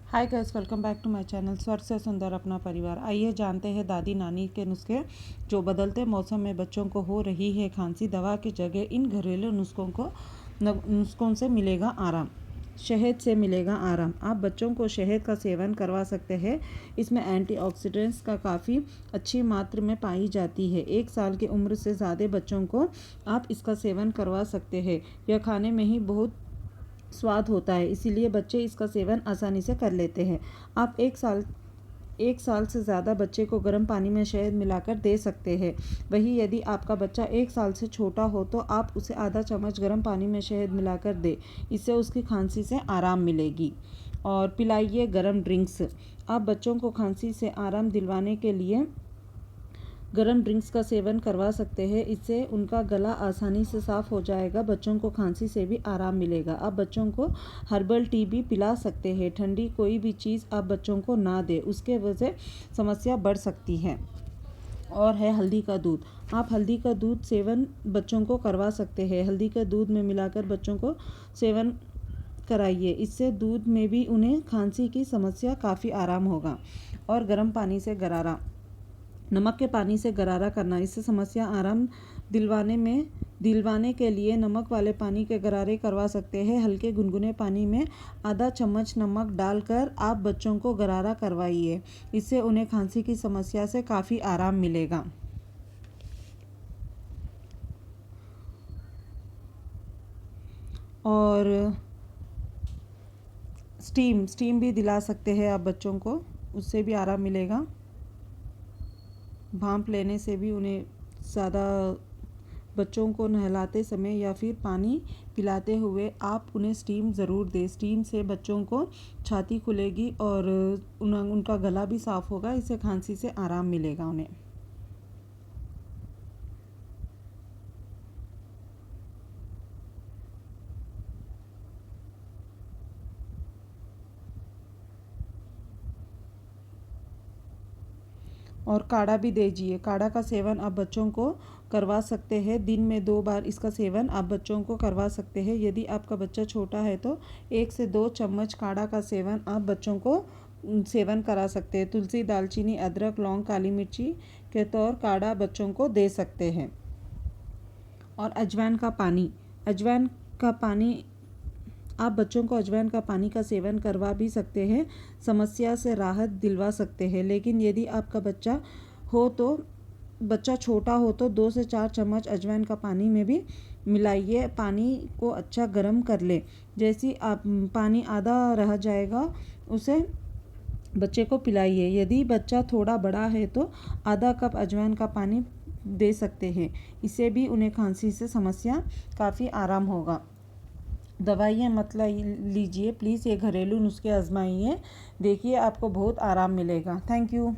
Hi guys, welcome back to my channel स्वर से सुंदर अपना परिवार। आइए जानते हैं दादी नानी के नुस्खे जो बदलते मौसम में बच्चों को हो रही है खांसी। दवा की जगह इन घरेलू नुस्खों से मिलेगा आराम। शहद से मिलेगा आराम। आप बच्चों को शहद का सेवन करवा सकते हैं। इसमें एंटीऑक्सीडेंट्स का काफ़ी अच्छी मात्रा में पाई जाती है। 1 साल की उम्र से ज़्यादा बच्चों को आप इसका सेवन करवा सकते हैं। यह खाने में ही बहुत स्वाद होता है, इसीलिए बच्चे इसका सेवन आसानी से कर लेते हैं। आप 1 साल से ज़्यादा बच्चे को गर्म पानी में शहद मिलाकर दे सकते हैं। वहीं यदि आपका बच्चा 1 साल से छोटा हो तो आप उसे आधा चम्मच गर्म पानी में शहद मिलाकर दें। इससे उसकी खांसी से आराम मिलेगी। और पिलाइए गर्म ड्रिंक्स। आप बच्चों को खांसी से आराम दिलवाने के लिए गर्म ड्रिंक्स का सेवन करवा सकते हैं। इससे उनका गला आसानी से साफ़ हो जाएगा। बच्चों को खांसी से भी आराम मिलेगा। आप बच्चों को हर्बल टी भी पिला सकते हैं। ठंडी कोई भी चीज़ आप बच्चों को ना दें, उसके वजह समस्या बढ़ सकती है। और है हल्दी का दूध। आप हल्दी का दूध सेवन बच्चों को करवा सकते हैं। हल्दी का दूध में मिलाकर बच्चों को सेवन कराइए। इससे दूध में भी उन्हें खांसी की समस्या काफ़ी आराम होगा। और गर्म पानी से गरारा, नमक के पानी से गरारा करना, इससे समस्या आराम दिलवाने के लिए नमक वाले पानी के गरारे करवा सकते हैं। हल्के गुनगुने पानी में आधा चम्मच नमक डालकर आप बच्चों को गरारा करवाइए। इससे उन्हें खांसी की समस्या से काफ़ी आराम मिलेगा। और स्टीम भी दिला सकते हैं आप बच्चों को, उससे भी आराम मिलेगा। भाप लेने से भी उन्हें ज़्यादा, बच्चों को नहलाते समय या फिर पानी पिलाते हुए आप उन्हें स्टीम ज़रूर दें। स्टीम से बच्चों को छाती खुलेगी और उनका गला भी साफ़ होगा। इससे खांसी से आराम मिलेगा उन्हें। और काढ़ा भी दीजिए। काढ़ा का सेवन आप बच्चों को करवा सकते हैं। दिन में 2 बार इसका सेवन आप बच्चों को करवा सकते हैं। यदि आपका बच्चा छोटा है तो 1 से 2 चम्मच काढ़ा का सेवन आप बच्चों को सेवन करा सकते हैं। तुलसी, दालचीनी, अदरक, लौंग, काली मिर्ची के तौर काढ़ा बच्चों को दे सकते हैं। और अजवाइन का पानी आप बच्चों को अजवाइन का पानी का सेवन करवा भी सकते हैं। समस्या से राहत दिलवा सकते हैं। लेकिन यदि आपका बच्चा छोटा हो तो 2 से 4 चम्मच अजवाइन का पानी में भी मिलाइए। पानी को अच्छा गर्म कर ले। जैसे आप पानी आधा रह जाएगा उसे बच्चे को पिलाइए। यदि बच्चा थोड़ा बड़ा है तो आधा कप अजवाइन का पानी दे सकते हैं। इससे भी उन्हें खांसी से समस्या काफ़ी आराम होगा। दवाइयाँ मत लीजिए प्लीज़, ये घरेलू नुस्खे आजमाइए, देखिए आपको बहुत आराम मिलेगा। Thank you.